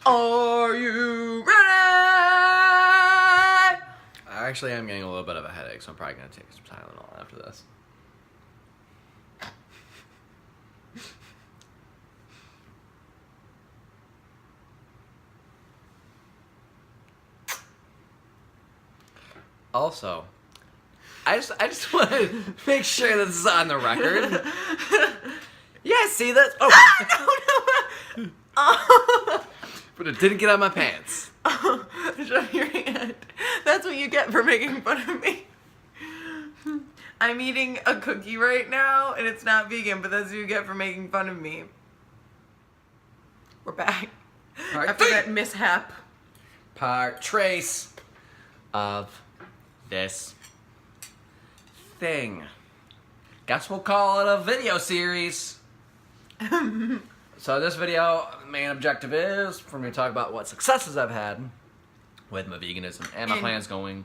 Are you ready? Actually, I'm getting a little bit of a headache, so I'm probably going to take some Tylenol after this. Also, I just want to make sure that this is on the record. Yeah, see that? Oh. No. Oh. But it didn't get on my pants. Oh, show your hand. That's what you get for making fun of me. I'm eating a cookie right now, and it's not vegan, but that's what you get for making fun of me. We're back. After that mishap. Trace of this thing. Guess we'll call it a video series. So this video, the main objective is for me to talk about what successes I've had with my veganism and my plans going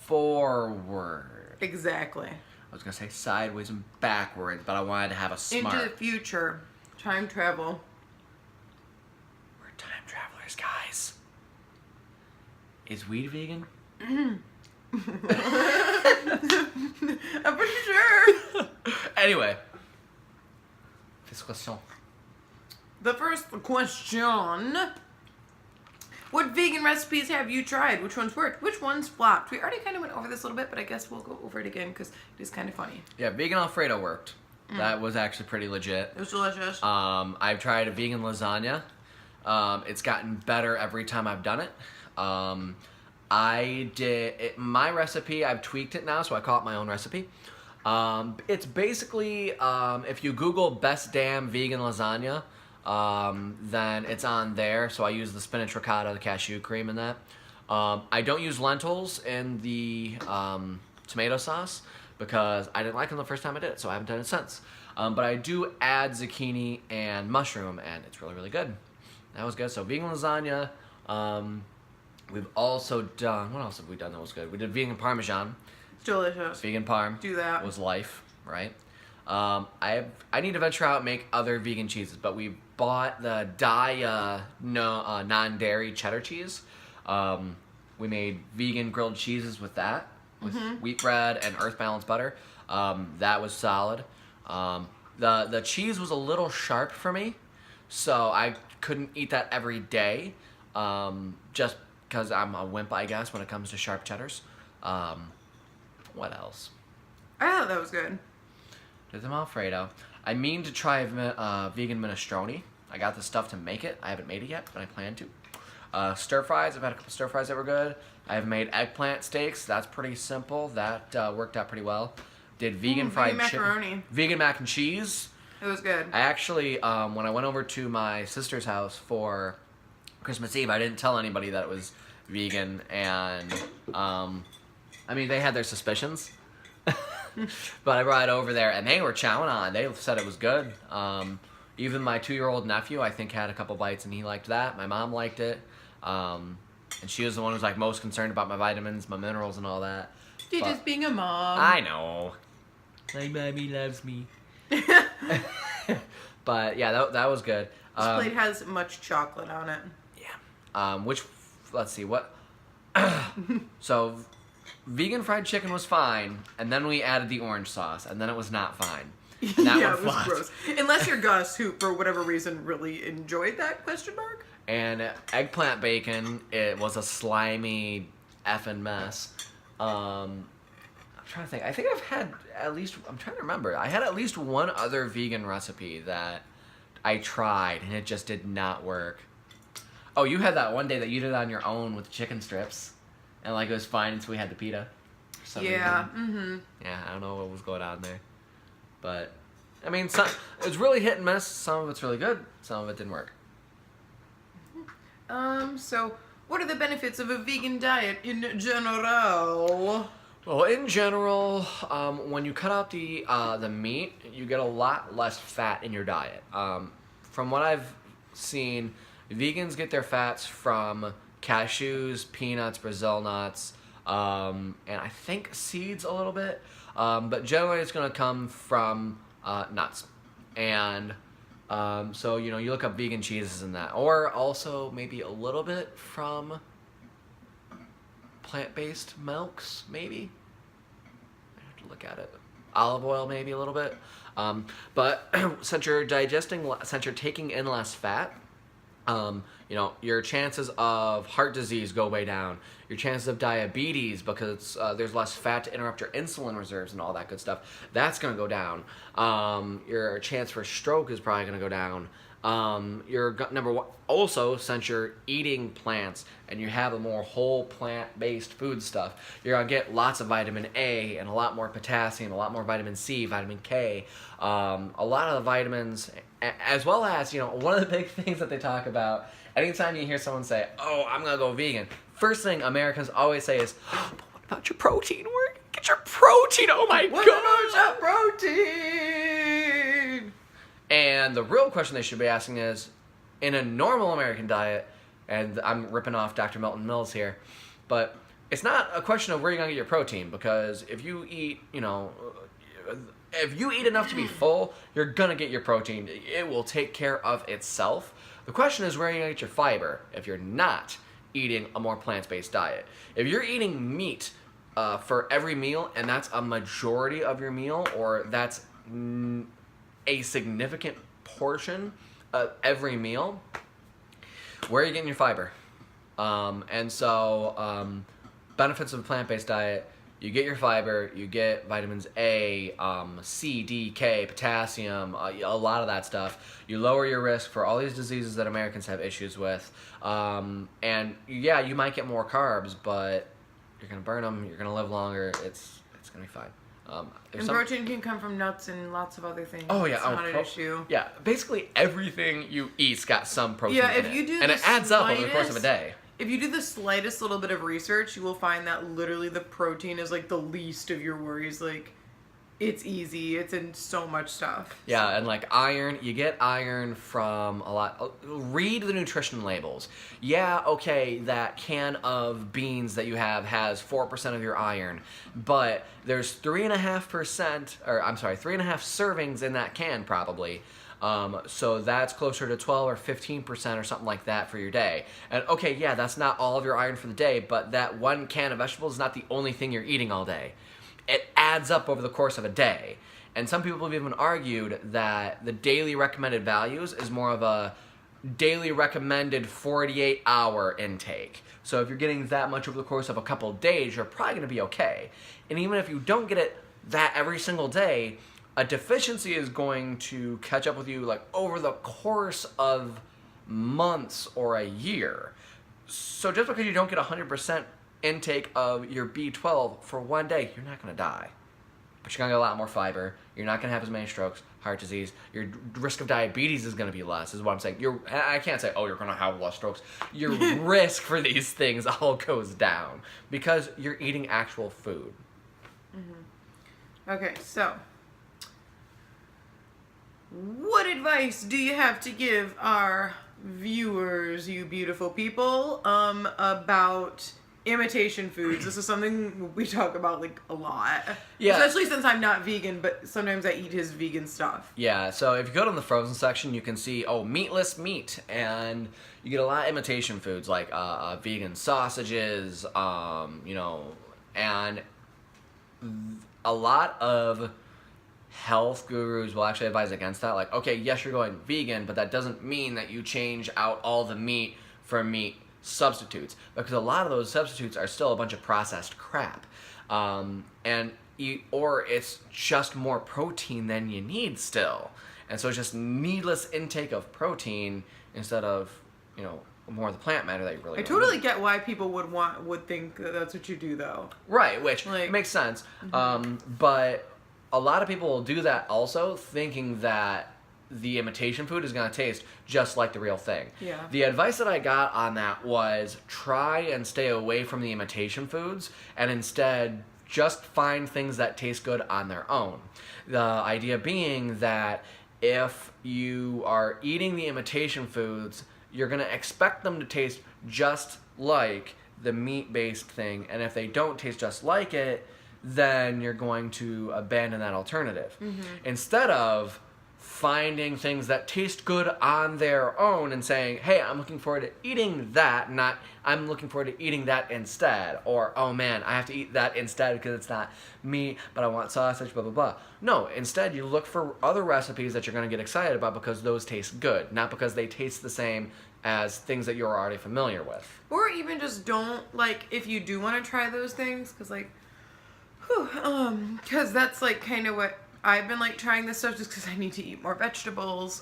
forward. Exactly. I was going to say sideways and backwards, but I wanted to have a smart... Into the future. Time travel. We're time travelers, guys. Is weed vegan? I'm pretty sure. Anyway. This question. The first question. What vegan recipes have you tried? Which ones worked? Which ones flopped? We already kind of went over this a little bit, but I guess we'll go over it again because it is kind of funny. Yeah, vegan Alfredo worked. That was actually pretty legit. It was delicious. I've tried a vegan lasagna. It's gotten better every time I've done it. My recipe, I've tweaked it now, so I call it my own recipe. It's basically, if you Google best damn vegan lasagna, then it's on there. So I use the spinach ricotta, the cashew cream in that. I don't use lentils in the tomato sauce because I didn't like them the first time I did it, so I haven't done it since. But I do add zucchini and mushroom, and it's really, really good. That was good. So vegan lasagna. We've also done, what else have we done that was good? We did vegan parmesan. It's delicious. Vegan parm. Do that. Was life, right? I need to venture out and make other vegan cheeses, but we bought the non-dairy cheddar cheese. We made vegan grilled cheeses with that, with wheat bread and earth balanced butter. That was solid. The cheese was a little sharp for me, so I couldn't eat that every day, just because I'm a wimp, I guess, when it comes to sharp cheddars. What else? I thought that was good. Did them Alfredo. I mean to try vegan minestrone. I got the stuff to make it. I haven't made it yet, but I plan to. Stir fries. I've had a couple stir fries that were good. I've made eggplant steaks. That's pretty simple. That worked out pretty well. Did vegan fried chicken. Vegan mac and cheese. It was good. I actually, when I went over to my sister's house for Christmas Eve, I didn't tell anybody that it was vegan, and I mean, they had their suspicions. But I brought it over there, and they were chowing on. They said it was good. Even my 2-year-old nephew, I think, had a couple bites, and he liked that. My mom liked it. And she was the one who was like most concerned about my vitamins, my minerals, and all that. You're just being a mom. I know. My mommy loves me. But yeah, that was good. This plate has much chocolate on it. Yeah. Let's see, what? So, vegan fried chicken was fine, and then we added the orange sauce, and then it was not fine. And that yeah, it was gross. Unless you're Gus, who for whatever reason really enjoyed that question mark. And eggplant bacon, it was a slimy effing mess. I'm trying to think. I think I've had at least, I'm trying to remember. I had at least one other vegan recipe that I tried, and it just did not work. Oh, you had that one day that you did on your own with chicken strips, and like it was fine until we had the pita. Yeah. Yeah, I don't know what was going on there, but I mean, it was really hit and miss. Some of it's really good. Some of it didn't work. So what are the benefits of a vegan diet in general? Well, in general, when you cut out the meat, you get a lot less fat in your diet. From what I've seen, vegans get their fats from cashews, peanuts, Brazil nuts, and I think seeds a little bit. But generally it's going to come from nuts. And So, you look up vegan cheeses and that. Or also maybe a little bit from plant-based milks, maybe. I have to look at it. Olive oil, maybe a little bit. But since you're taking in less fat, your chances of heart disease go way down. Your chances of diabetes, because there's less fat to interrupt your insulin reserves and all that good stuff, that's going to go down. Your chance for stroke is probably going to go down. Number one, also, since you're eating plants and you have a more whole plant-based food stuff, you're going to get lots of vitamin A and a lot more potassium, a lot more vitamin C, vitamin K, a lot of the vitamins, as well as, one of the big things that they talk about, anytime you hear someone say, oh, I'm going to go vegan, first thing Americans always say is, oh, but what about your protein? Get your protein, oh my What gosh! about your protein? And the real question they should be asking is, in a normal American diet, and I'm ripping off Dr. Milton Mills here, but it's not a question of where you're going to get your protein, because if you eat, if you eat enough to be full, you're going to get your protein. It will take care of itself. The question is where you're going to get your fiber if you're not eating a more plant-based diet. If you're eating meat for every meal, and that's a majority of your meal, or that's a significant portion of every meal, where are you getting your fiber? Benefits of a plant-based diet: you get your fiber, you get vitamins A, C, D, K, potassium, a lot of that stuff. You lower your risk for all these diseases that Americans have issues with. And yeah, you might get more carbs, but you're gonna burn them. You're gonna live longer. It's gonna be fine. Protein can come from nuts and lots of other things. Oh yeah, it's not an issue. Yeah, basically everything you eat's got some protein. Yeah, in if it. you do, and it adds up over the course of a day. If you do the slightest little bit of research, you will find that literally the protein is like the least of your worries. Like, it's easy. It's in so much stuff. Yeah, and like iron, you get iron from a lot. Read the nutrition labels. Yeah, okay, that can of beans that you have has 4% of your iron, but there's 3.5%, or I'm sorry, 3.5 servings in that can probably. So that's closer to 12 or 15% or something like that for your day. And okay, yeah, that's not all of your iron for the day, but that one can of vegetables is not the only thing you're eating all day. It adds up over the course of a day. And some people have even argued that the daily recommended values is more of a daily recommended 48-hour intake. So if you're getting that much over the course of a couple of days, you're probably going to be okay. And even if you don't get it that every single day, a deficiency is going to catch up with you like over the course of months or a year. So just because you don't get 100% intake of your B12 for one day, you're not going to die. But you're going to get a lot more fiber. You're not going to have as many strokes, heart disease. Your risk of diabetes is going to be less, is what I'm saying. I can't say, oh, you're going to have less strokes. Your risk for these things all goes down because you're eating actual food. Mm-hmm. Okay, so what advice do you have to give our viewers, you beautiful people, about imitation foods? This is something we talk about like a lot. Yeah. Especially since I'm not vegan, but sometimes I eat his vegan stuff. Yeah, so if you go to the frozen section, you can see, meatless meat. And you get a lot of imitation foods like vegan sausages, and a lot of health gurus will actually advise against that. Like, okay, yes, you're going vegan, but that doesn't mean that you change out all the meat for meat substitutes, because a lot of those substitutes are still a bunch of processed crap, or it's just more protein than you need still, and so it's just needless intake of protein instead of more of the plant matter that you really. I totally get why people would think that that's what you do though. Right, which makes sense, but a lot of people will do that also thinking that the imitation food is going to taste just like the real thing. Yeah. The advice that I got on that was try and stay away from the imitation foods and instead just find things that taste good on their own. The idea being that if you are eating the imitation foods, you're going to expect them to taste just like the meat-based thing, and if they don't taste just like it, then you're going to abandon that alternative. Instead of finding things that taste good on their own and saying, hey, I'm looking forward to eating that, not I'm looking forward to eating that instead, or oh man, I have to eat that instead because it's not meat, but I want sausage, blah, blah, blah. No, instead you look for other recipes that you're going to get excited about because those taste good, not because they taste the same as things that you're already familiar with. Or even just don't, like, if you do want to try those things, because, like, because that's, like, kind of what I've been, like, trying this stuff just because I need to eat more vegetables.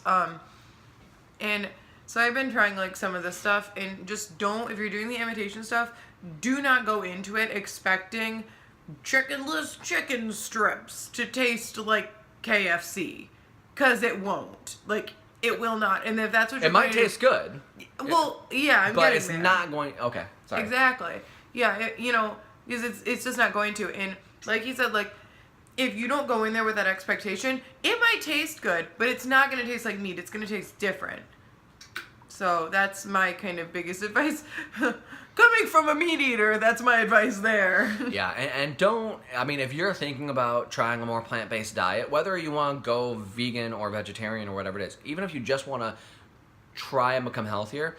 And so I've been trying, like, some of this stuff. And just don't, if you're doing the imitation stuff, do not go into it expecting chickenless chicken strips to taste like KFC. Because it won't. Like, it will not. And if that's what you're It might taste good. Well, yeah, I'm but getting it's there. not going, okay, sorry. Exactly. Yeah, you know, because it's just not going to. And like you said, like, if you don't go in there with that expectation, it might taste good, but it's not going to taste like meat. It's going to taste different. So that's my kind of biggest advice. Coming from a meat eater, that's my advice there. Yeah, and don't, I mean, if you're thinking about trying a more plant-based diet, whether you want to go vegan or vegetarian or whatever it is, even if you just want to try and become healthier,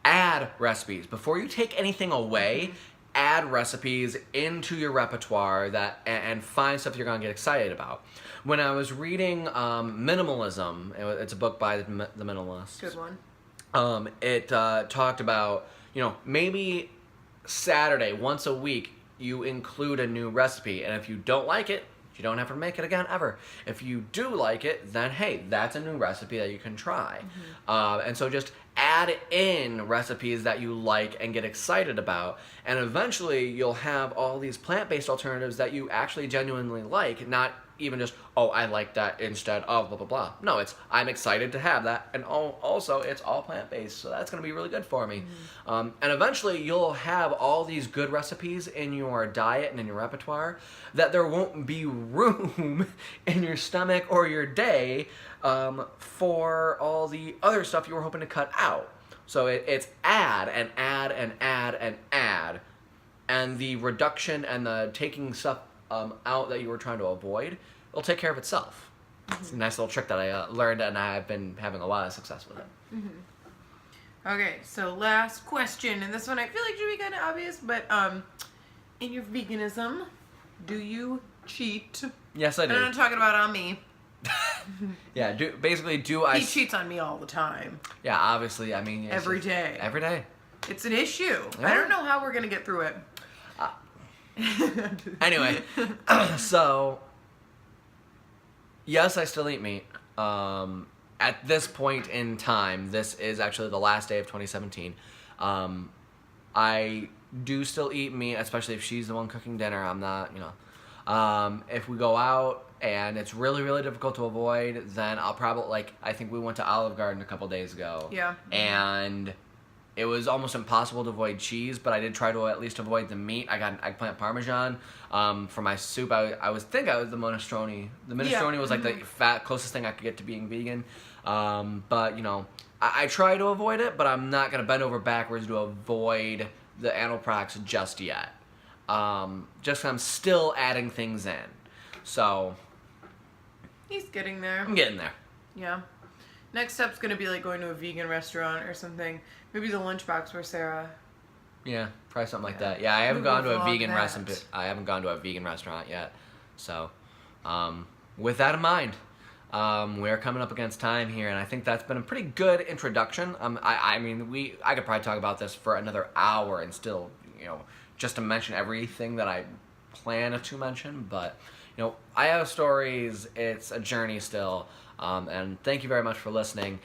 add recipes. Before you take anything away, add recipes into your repertoire that and find stuff you're going to get excited about. When I was reading Minimalism, it's a book by the Minimalists. Good one. It talked about, you know, maybe Saturday, once a week, you include a new recipe. And if you don't like it, you don't have to make it again ever. If you do like it, then hey, that's a new recipe that you can try. And so just add in recipes that you like and get excited about. And eventually you'll have all these plant-based alternatives that you actually genuinely like, not even just, oh, I like that instead of blah, blah, blah. No, it's, I'm excited to have that. And also, it's all plant-based, so that's going to be really good for me. And eventually, you'll have all these good recipes in your diet and in your repertoire that there won't be room in your stomach or your day for all the other stuff you were hoping to cut out. So it's add and add and add and add. And the reduction and the taking stuff out that you were trying to avoid, it'll take care of itself. It's a nice little trick that I learned, and I've been having a lot of success with it. Okay, so last question, and this one I feel like should be kind of obvious, but in your veganism, do you cheat? Yes, I do. And I'm not talking about on me. Yeah, do I... He cheats on me all the time. Yeah, obviously, I mean... Every day. Every day. It's an issue. Yeah. I don't know how we're going to get through it. Anyway, so... Yes, I still eat meat. At this point in time, this is actually the last day of 2017. I do still eat meat, especially if she's the one cooking dinner. I'm not, you know. If we go out and it's really, really difficult to avoid, then I'll probably, like, I think we went to Olive Garden a couple days ago. Yeah. And it was almost impossible to avoid cheese, but I did try to at least avoid the meat. I got an eggplant parmesan for my soup. I was the minestrone. The minestrone was like the closest thing I could get to being vegan. But, you know, I try to avoid it, but I'm not going to bend over backwards to avoid the animal products just yet. Just 'cause I'm still adding things in. So... He's getting there. I'm getting there. Yeah. Next step's going to be like going to a vegan restaurant or something. Maybe the lunchbox for Sarah. Yeah, probably something like that. Yeah, I haven't gone to a vegan that. restaurant. I haven't gone to a vegan restaurant yet. So, with that in mind, we're coming up against time here, and I think that's been a pretty good introduction. I mean, I could probably talk about this for another hour and still, you know, just to mention everything that I plan to mention. But, you know, I have stories. It's a journey still. And thank you very much for listening.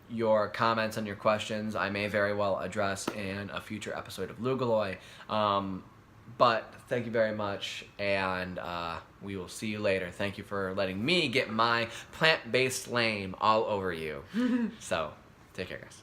Your comments and your questions I may very well address in a future episode of LUGOLOY. But thank you very much, and we will see you later. Thank you for letting me get my plant-based lame all over you. So, take care, guys.